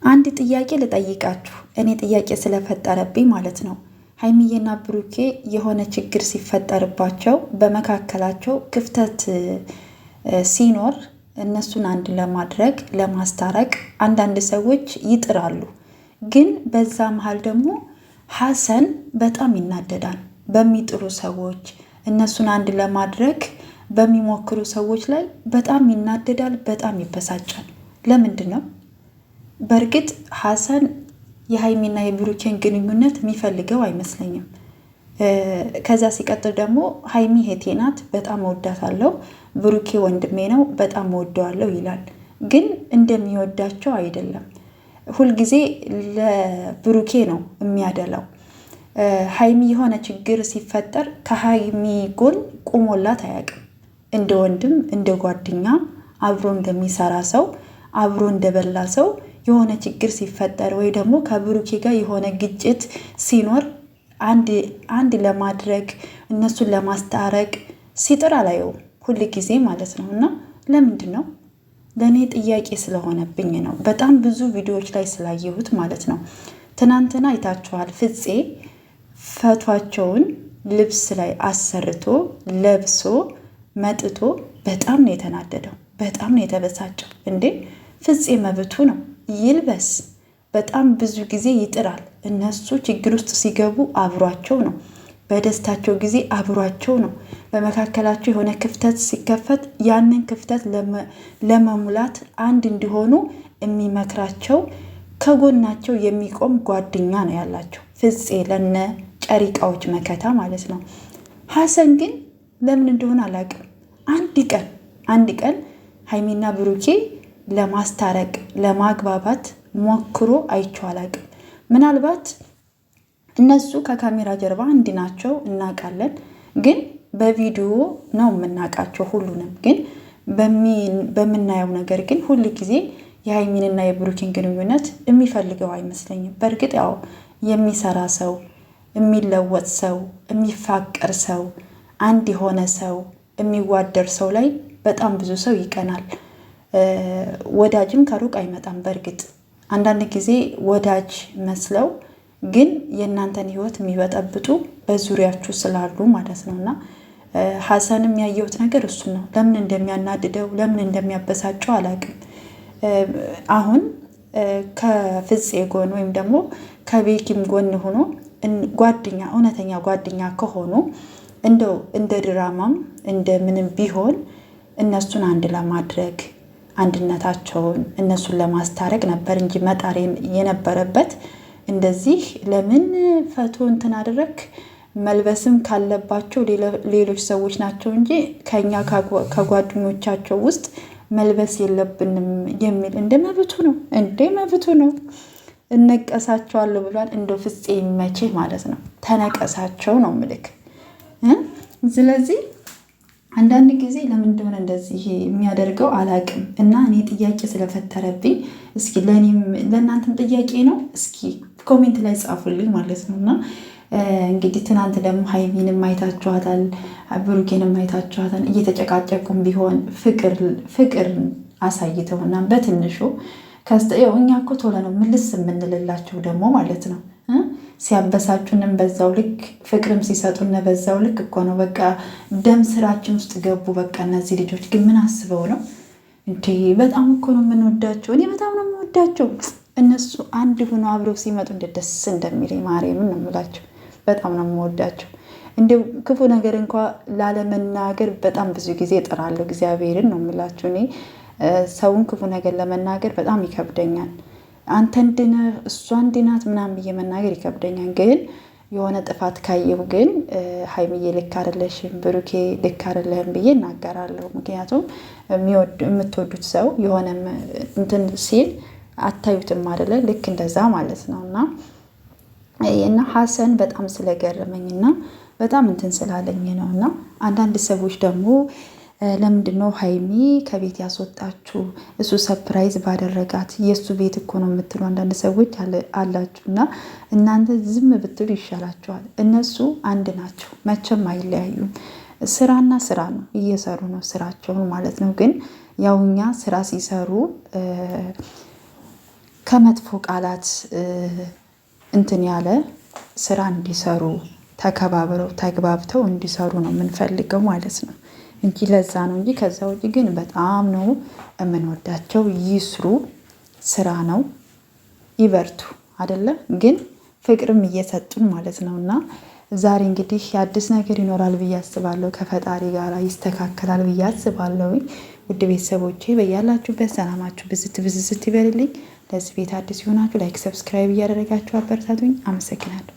አንድ ጥያቄ ልጠይቃችሁ። እኔ ጥያቄ ስለፈጠረብኝ ማለት ነው። ሀይሚዬና ብሩኬ የሆነ ችግር ሲፈጠርባቸው በመካከላቸው ክፍተት ሲኖር እነሱን አንድ ለማድረግ ለማስታረቅ አንዳንድ ሰዎች ይጥራሉ። ግን በዛ መሀል ደግሞ ሀሰን በጣም ይናደዳል። በሚጥሩ ሰዎች እነሱን አንድ ለማድረግ በሚሞክሩ ሰዎች ላይ በጣም ይናደዳል፣ በጣም ይበሳጫል። ለምንድን ነው? በእርግጥ ሀሰን የሀይሚና የብሩኬን ግንኙነት የሚፈልገው አይመስለኝም። ከዛ ሲቀጥል ደግሞ ሀይሚ እህቴ ናት፣ በጣም እወዳታለሁ፣ ብሩኬ ወንድሜ ነው፣ በጣም እወደዋለሁ ይላል። ግን እንደሚወዳቸው አይደለም። ሁልጊዜ ለብሩኬ ነው የሚያደላው። ሀይሚ የሆነ ችግር ሲፈጠር ከሀይሚ ጎን ቁሞላት አያውቅም። እንደ ወንድም እንደ ጓደኛ አብሮ እንደሚሰራ ሰው አብሮ እንደበላ ሰው የሆነ ችግር ሲፈጠር ወይ ደግሞ ከብሩኬ ጋር የሆነ ግጭት ሲኖር አንድ ለማድረግ እነሱን ለማስታረቅ ሲጥር አላየውም፣ ሁል ጊዜ ማለት ነው። እና ለምንድን ነው? ለእኔ ጥያቄ ስለሆነብኝ ነው። በጣም ብዙ ቪዲዮዎች ላይ ስላየሁት ማለት ነው። ትናንትና አይታችኋል። ፍፄ ፈቷቸውን ልብስ ላይ አሰርቶ ለብሶ መጥቶ በጣም ነው የተናደደው፣ በጣም ነው የተበሳጨው። እንዴ ፍፄ መብቱ ነው፣ ይልበስ። በጣም ብዙ ጊዜ ይጥራል። እነሱ ችግር ውስጥ ሲገቡ አብሯቸው ነው፣ በደስታቸው ጊዜ አብሯቸው ነው። በመካከላቸው የሆነ ክፍተት ሲከፈት ያንን ክፍተት ለመሙላት አንድ እንዲሆኑ የሚመክራቸው ከጎናቸው የሚቆም ጓደኛ ነው ያላቸው። ፍፄ ለነ ጨሪቃዎች መከታ ማለት ነው። ሀሰን ግን ለምን እንደሆነ አላውቅም፣ አንድ ቀን ሀይሚና ብሩኬ ለማስታረቅ ለማግባባት ሞክሮ አይቼው አላውቅም። ምናልባት እነሱ ከካሜራ ጀርባ አንድ ናቸው እናውቃለን፣ ግን በቪዲዮ ነው የምናውቃቸው ሁሉንም። ግን በምናየው ነገር ግን ሁል ጊዜ የሀይሚንና የብሩኬን ግንኙነት የሚፈልገው አይመስለኝም። በእርግጥ ያው የሚሰራ ሰው፣ የሚለወጥ ሰው፣ የሚፋቀር ሰው፣ አንድ የሆነ ሰው፣ የሚዋደር ሰው ላይ በጣም ብዙ ሰው ይቀናል። ወዳጅም ከሩቅ አይመጣም። በእርግጥ አንዳንድ ጊዜ ወዳጅ መስለው ግን የእናንተን ሕይወት የሚበጠብጡ በዙሪያችሁ ስላሉ ማለት ነው። እና ሀሰንም ያየሁት ነገር እሱ ነው። ለምን እንደሚያናድደው ለምን እንደሚያበሳጨው አላውቅም። አሁን ከፍፄ ጎን ወይም ደግሞ ከቤኪም ጎን ሆኖ ጓደኛ እውነተኛ ጓደኛ ከሆኑ እንደው እንደ ድራማም እንደ ምንም ቢሆን እነሱን አንድ ለማድረግ አንድነታቸውን እነሱን ለማስታረቅ ነበር እንጂ መጣር የነበረበት እንደዚህ ለምን ፈቶ እንትን አደረግ መልበስም ካለባቸው ሌሎች ሰዎች ናቸው እንጂ ከኛ ከጓደኞቻቸው ውስጥ መልበስ የለብንም የሚል እንደ መብቱ ነው። እነቀሳቸዋለሁ ብሏል። እንደው ፍፄ ይመችህ ማለት ነው። ተነቀሳቸው ነው ምልክ። ስለዚህ አንዳንድ ጊዜ ለምን እንደሆነ እንደዚህ የሚያደርገው አላቅም። እና እኔ ጥያቄ ስለፈጠረብኝ እስኪ ለእናንተም ጥያቄ ነው፣ እስኪ ኮሜንት ላይ ጻፉልኝ ማለት ነው። እና እንግዲህ ትናንት ደግሞ ሀይሚንም አይታችኋታል፣ ብሩኬንም አይታችኋታል። እየተጨቃጨቁም ቢሆን ፍቅር አሳይተውና በትንሹ እኛ እኮ ቶሎ ነው ምልስ የምንልላቸው ደግሞ ማለት ነው። ሲያበሳጩንም በዛው ልክ ፍቅርም ሲሰጡን በዛው ልክ እኮ ነው። በቃ ደም ስራችን ውስጥ ገቡ። በቃ እነዚህ ልጆች ግን ምን አስበው ነው እንዴ? በጣም እኮ ነው የምንወዳቸው። እኔ በጣም ነው የምወዳቸው። እነሱ አንድ ሆኖ አብረው ሲመጡ እንደ ደስ እንደሚለኝ ማርያምን ነው የምላቸው። በጣም ነው የምወዳቸው። እንደ ክፉ ነገር እንኳ ላለመናገር በጣም ብዙ ጊዜ እጥራለሁ። እግዚአብሔርን ነው የምላቸው። እኔ ሰውን ክፉ ነገር ለመናገር በጣም ይከብደኛል። አንተ እንድነህ እሷ እንዲናት ምናምን ብዬ መናገር ይከብደኛል። ግን የሆነ ጥፋት ካየሁ ግን ሀይሚዬ ልክ አይደለሽም፣ ብሩኬ ልክ አይደለህም ብዬ እናገራለሁ። ምክንያቱም የምትወዱት ሰው የሆነ እንትን ሲል አታዩትም አይደለ? ልክ እንደዛ ማለት ነው። እና ሀሰን በጣም ስለገረመኝ እና በጣም እንትን ስላለኝ ነው። እና አንዳንድ ሰዎች ደግሞ ለምንድን ነው ሀይሚ ከቤት ያስወጣችሁ? እሱ ሰፕራይዝ ባደረጋት የእሱ ቤት እኮ ነው የምትሉ አንዳንድ ሰዎች አላችሁ። እና እናንተ ዝም ብትሉ ይሻላችኋል። እነሱ አንድ ናቸው፣ መቼም አይለያዩም። ስራና ስራ ነው፣ እየሰሩ ነው ስራቸውን ማለት ነው። ግን ያው እኛ ስራ ሲሰሩ ከመጥፎ ቃላት እንትን ያለ ስራ እንዲሰሩ ተከባብረው ተግባብተው እንዲሰሩ ነው የምንፈልገው ማለት ነው እንጂ ለዛ ነው እንጂ ከዛ ውጪ ግን በጣም ነው የምንወዳቸው። ይስሩ፣ ስራ ነው፣ ይበርቱ አይደለ? ግን ፍቅርም እየሰጡን ማለት ነው። እና ዛሬ እንግዲህ የአዲስ ነገር ይኖራል ብዬ አስባለሁ። ከፈጣሪ ጋር ይስተካከላል ብዬ አስባለሁ። ውድ ቤተሰቦቼ በያላችሁበት ሰላማችሁ ብዝት ይበልልኝ። ለዚህ ቤት አዲስ የሆናችሁ ላይክ፣ ሰብስክራይብ እያደረጋችሁ አበረታቱኝ። አመሰግናለሁ።